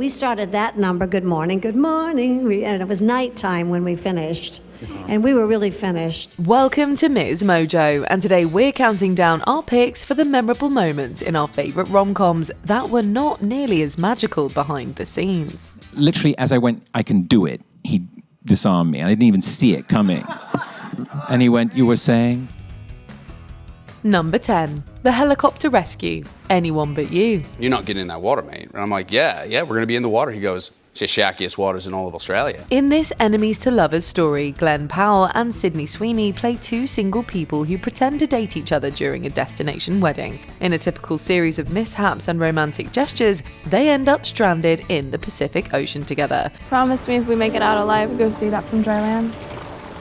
We started that number, good morning, and it was nighttime when we finished. And we were really finished. Welcome to MsMojo, and today we're counting down our picks for the memorable moments in our favourite rom-coms that were not nearly as magical behind the scenes. Literally, as I went, I can do it, he disarmed me. I didn't even see it coming. And he went, you were saying? Number 10. The helicopter rescue. Anyone but you. You're not getting in that water, mate. And I'm like, yeah, we're going to be in the water. He goes, it's the shackiest waters in all of Australia. In this enemies to lovers story, Glenn Powell and Sydney Sweeney play two single people who pretend to date each other during a destination wedding. In a typical series of mishaps and romantic gestures, they end up stranded in the Pacific Ocean together. Promise me if we make it out alive, we'll go see that from dry land.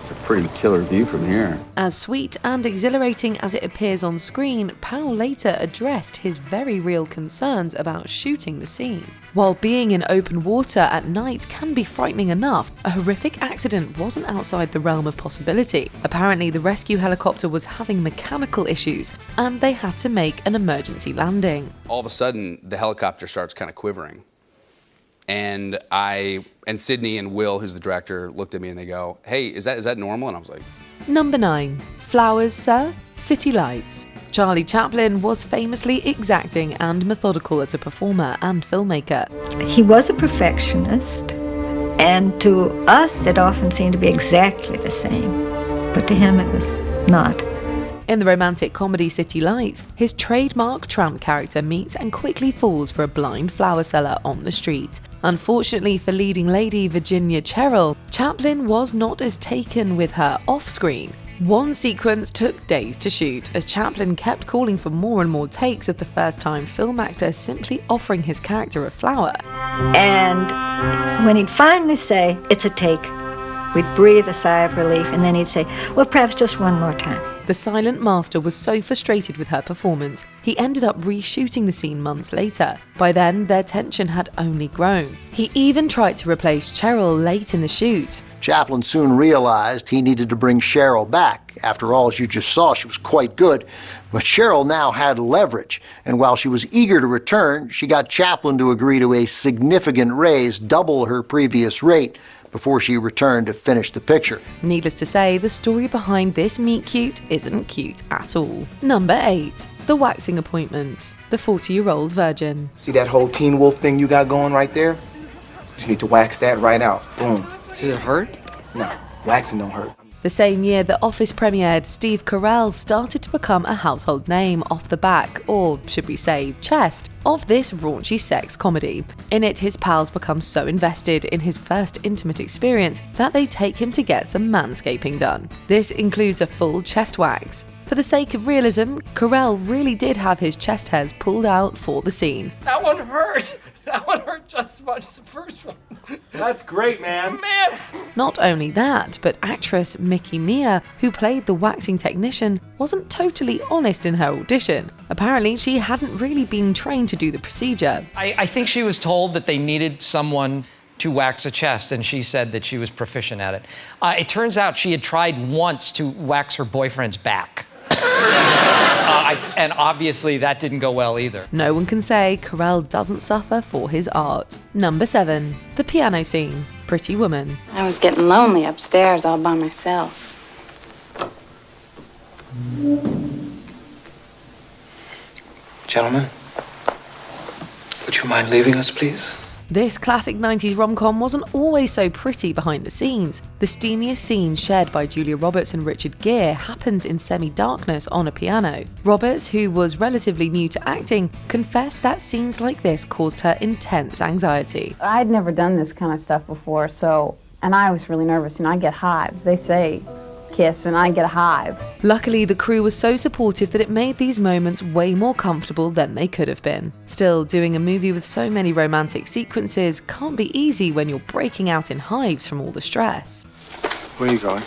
It's a pretty killer view from here. As sweet and exhilarating as it appears on screen, Powell later addressed his very real concerns about shooting the scene. While being in open water at night can be frightening enough, a horrific accident wasn't outside the realm of possibility. Apparently, the rescue helicopter was having mechanical issues, and they had to make an emergency landing. All of a sudden, the helicopter starts kind of quivering. And Sydney and Will, who's the director, looked at me and they go, hey, is that normal? And I was like... Number 9. Flowers, Sir? City Lights. Charlie Chaplin was famously exacting and methodical as a performer and filmmaker. He was a perfectionist, and to us it often seemed to be exactly the same, but to him it was not. In the romantic comedy City Lights, his trademark tramp character meets and quickly falls for a blind flower seller on the street. Unfortunately for leading lady Virginia Cheryl, Chaplin was not as taken with her off-screen. One sequence took days to shoot, as Chaplin kept calling for more and more takes of the first-time film actor simply offering his character a flower. And when he'd finally say, it's a take, we'd breathe a sigh of relief, and then he'd say, well, perhaps just one more time. The silent master was so frustrated with her performance, he ended up reshooting the scene months later. By then, their tension had only grown. He even tried to replace Cheryl late in the shoot. Chaplin soon realized he needed to bring Cheryl back. After all, as you just saw, she was quite good. But Cheryl now had leverage, and while she was eager to return, she got Chaplin to agree to a significant raise, double her previous rate, before she returned to finish the picture. Needless to say, the story behind this meet-cute isn't cute at all. Number 8. The waxing appointment. The 40-year-old virgin. See that whole Teen Wolf thing you got going right there? You need to wax that right out. Boom. Does it hurt? No, waxing don't hurt. The same year The Office premiered, Steve Carell started to become a household name off the back, or should we say chest, of this raunchy sex comedy. In it, his pals become so invested in his first intimate experience that they take him to get some manscaping done. This includes a full chest wax. For the sake of realism, Carell really did have his chest hairs pulled out for the scene. That one hurt! That one hurt just as much as the first one. That's great, man. Man! Not only that, but actress Mickey Mia, who played the waxing technician, wasn't totally honest in her audition. Apparently, she hadn't really been trained to do the procedure. I think she was told that they needed someone to wax a chest, and she said that she was proficient at it. It turns out she had tried once to wax her boyfriend's back. And obviously that didn't go well either. No one can say Carell doesn't suffer for his art. Number 7. The piano scene. Pretty Woman. I was getting lonely upstairs all by myself. Gentlemen, would you mind leaving us, please? This classic 90s rom-com wasn't always so pretty behind the scenes. The steamiest scene shared by Julia Roberts and Richard Gere happens in semi-darkness on a piano. Roberts, who was relatively new to acting, confessed that scenes like this caused her intense anxiety. I'd never done this kind of stuff before, and I was really nervous. I get hives. They say kiss and I get a hive. Luckily, the crew was so supportive that it made these moments way more comfortable than they could have been. Still, doing a movie with so many romantic sequences can't be easy when you're breaking out in hives from all the stress. Where are you going?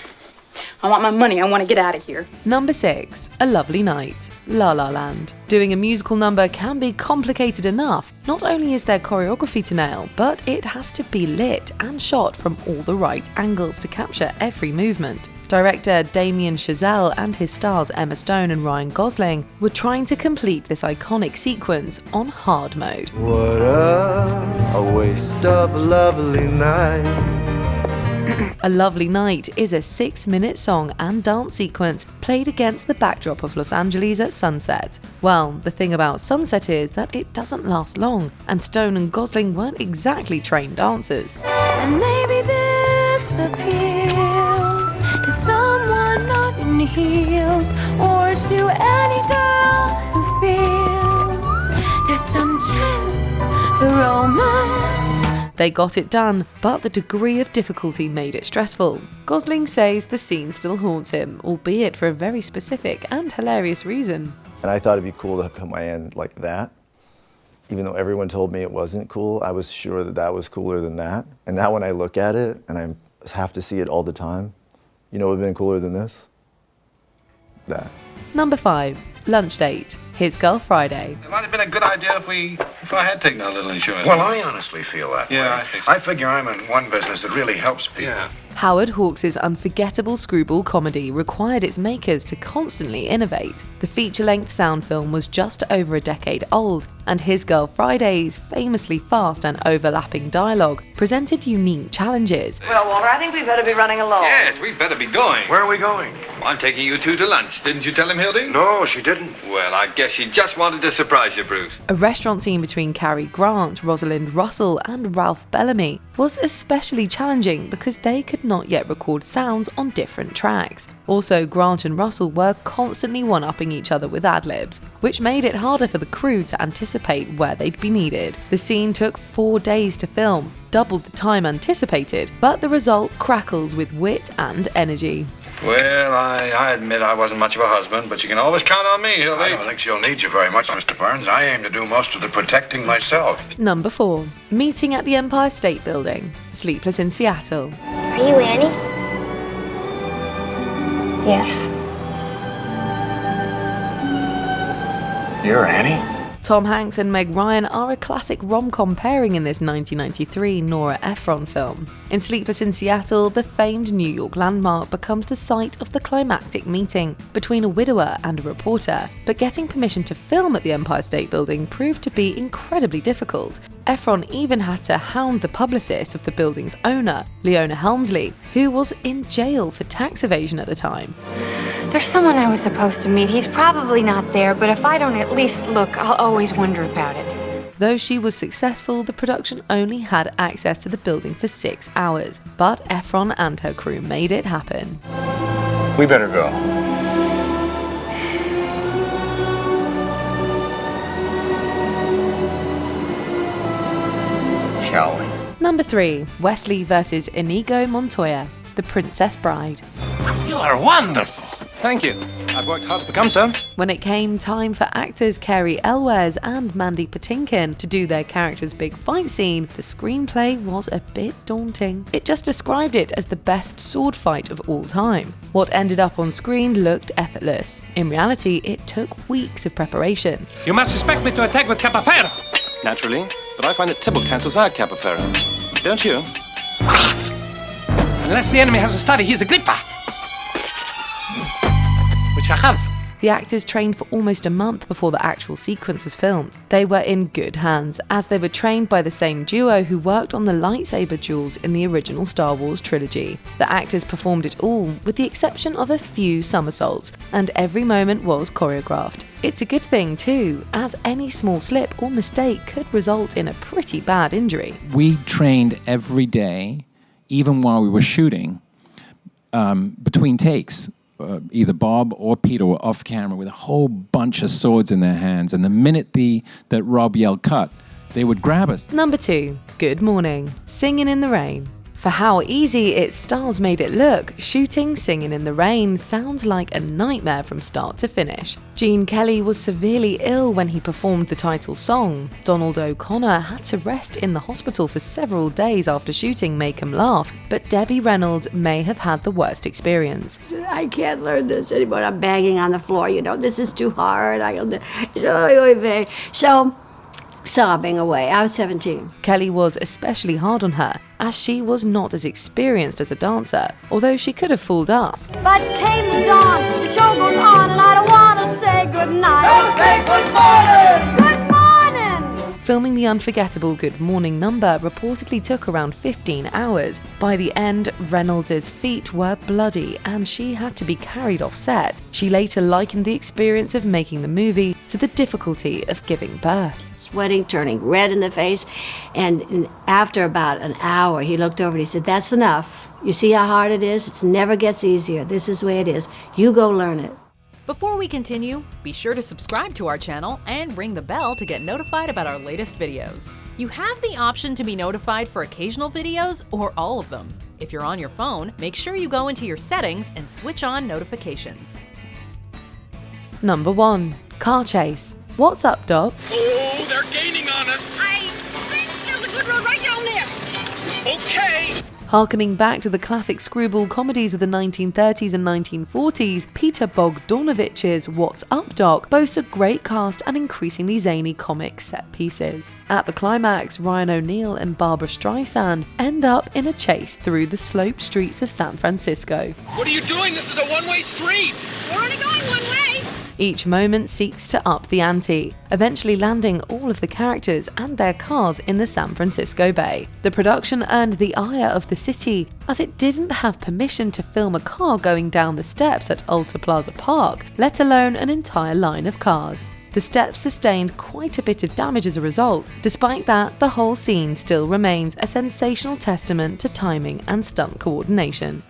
I want my money. I want to get out of here. Number 6. A Lovely Night. La La Land. Doing a musical number can be complicated enough. Not only is there choreography to nail, but it has to be lit and shot from all the right angles to capture every movement. Director Damien Chazelle and his stars Emma Stone and Ryan Gosling were trying to complete this iconic sequence on hard mode. What a waste of a lovely night. A Lovely Night is a 6-minute song and dance sequence played against the backdrop of Los Angeles at sunset. Well, the thing about sunset is that it doesn't last long, and Stone and Gosling weren't exactly trained dancers. And maybe this appeals to someone not in heels, or to any girl who feels there's some chance for romance. They got it done, but the degree of difficulty made it stressful. Gosling says the scene still haunts him, albeit for a very specific and hilarious reason. And I thought it'd be cool to put my hand like that. Even though everyone told me it wasn't cool, I was sure that that was cooler than that. And now when I look at it, and I have to see it all the time, you know what would have been cooler than this? That. Number 5. Lunch Date. His Girl Friday. It might have been a good idea if I had taken a little insurance. Well, I honestly feel that way. I think so. I figure I'm in one business that really helps people. Yeah. Howard Hawks' unforgettable screwball comedy required its makers to constantly innovate. The feature-length sound film was just over a decade old, and His Girl Friday's famously fast and overlapping dialogue presented unique challenges. Well, Walter, I think we better be running along. Yes, we better be going. Where are we going? Well, I'm taking you two to lunch. Didn't you tell him, Hildy? No, she didn't. Well, I guess she just wanted to surprise you, Bruce. A restaurant scene between Cary Grant, Rosalind Russell, and Ralph Bellamy was especially challenging because they could not yet record sounds on different tracks. Also, Grant and Russell were constantly one-upping each other with ad-libs, which made it harder for the crew to anticipate where they'd be needed. The scene took 4 days to film, doubled the time anticipated, but the result crackles with wit and energy. Well, I admit I wasn't much of a husband, but you can always count on me, Hildy. I don't think she'll need you very much, Mr. Burns. I aim to do most of the protecting myself. Number 4. Meeting at the Empire State Building. Sleepless in Seattle. Are you Annie? Yes. You're Annie? Tom Hanks and Meg Ryan are a classic rom-com pairing in this 1993 Nora Ephron film. In Sleepless in Seattle, the famed New York landmark becomes the site of the climactic meeting between a widower and a reporter, but getting permission to film at the Empire State Building proved to be incredibly difficult. Ephron even had to hound the publicist of the building's owner, Leona Helmsley, who was in jail for tax evasion at the time. There's someone I was supposed to meet. He's probably not there, but if I don't at least look, I'll always wonder about it. Though she was successful, the production only had access to the building for 6 hours, but Ephron and her crew made it happen. We better go. Shall we? Number 3. Wesley vs. Inigo Montoya, The Princess Bride. You are wonderful. Thank you. I've worked hard to become so. When it came time for actors Carrie Elwes and Mandy Patinkin to do their characters' big fight scene, the screenplay was a bit daunting. It just described it as the best sword fight of all time. What ended up on screen looked effortless. In reality, it took weeks of preparation. You must expect me to attack with Capoferro. Naturally, but I find that Tybalt cancels out Capoferro. Don't you? Unless the enemy has a study, he's a gripper. Which I have. The actors trained for almost a month before the actual sequence was filmed. They were in good hands, as they were trained by the same duo who worked on the lightsaber duels in the original Star Wars trilogy. The actors performed it all, with the exception of a few somersaults, and every moment was choreographed. It's a good thing too, as any small slip or mistake could result in a pretty bad injury. We trained every day, even while we were shooting, between takes. Either Bob or Peter were off camera with a whole bunch of swords in their hands, and the minute that Rob yelled cut, they would grab us. Number 2. Good Morning. Singing in the Rain. For how easy its stars made it look, shooting Singing in the Rain sounds like a nightmare from start to finish. Gene Kelly was severely ill when he performed the title song. Donald O'Connor had to rest in the hospital for several days after shooting Make 'Em Laugh, but Debbie Reynolds may have had the worst experience. I can't learn this anymore. I'm banging on the floor, this is too hard. So sobbing away. I was 17. Kelly was especially hard on her, as she was not as experienced as a dancer, although she could have fooled us. But came the dawn, the show goes on, and I don't want to say goodnight. Don't say good morning! Good morning! Filming the unforgettable Good Morning number reportedly took around 15 hours. By the end, Reynolds' feet were bloody and she had to be carried off set. She later likened the experience of making the movie to the difficulty of giving birth. Sweating, turning red in the face, and after about an hour, he looked over and he said, "That's enough. You see how hard it is? It never gets easier. This is the way it is. You go learn it." Before we continue, be sure to subscribe to our channel and ring the bell to get notified about our latest videos. You have the option to be notified for occasional videos or all of them. If you're on your phone, make sure you go into your settings and switch on notifications. Number 1. Car chase. What's up, Doc? Oh, they're gaining on us. I think there's a good road right down there. Okay. Harkening back to the classic screwball comedies of the 1930s and 1940s, Peter Bogdanovich's What's Up, Doc boasts a great cast and increasingly zany comic set pieces. At the climax, Ryan O'Neal and Barbra Streisand end up in a chase through the sloped streets of San Francisco. What are you doing? This is a one-way street. We're only going one way. Each moment seeks to up the ante, eventually landing all of the characters and their cars in the San Francisco Bay. The production earned the ire of the city, as it didn't have permission to film a car going down the steps at Alta Plaza Park, let alone an entire line of cars. The steps sustained quite a bit of damage as a result. Despite that, the whole scene still remains a sensational testament to timing and stunt coordination.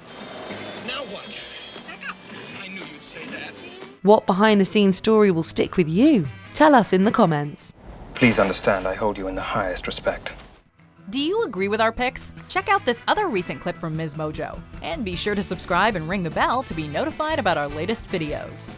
What behind-the-scenes story will stick with you? Tell us in the comments. Please understand, I hold you in the highest respect. Do you agree with our picks? Check out this other recent clip from MsMojo. And be sure to subscribe and ring the bell to be notified about our latest videos.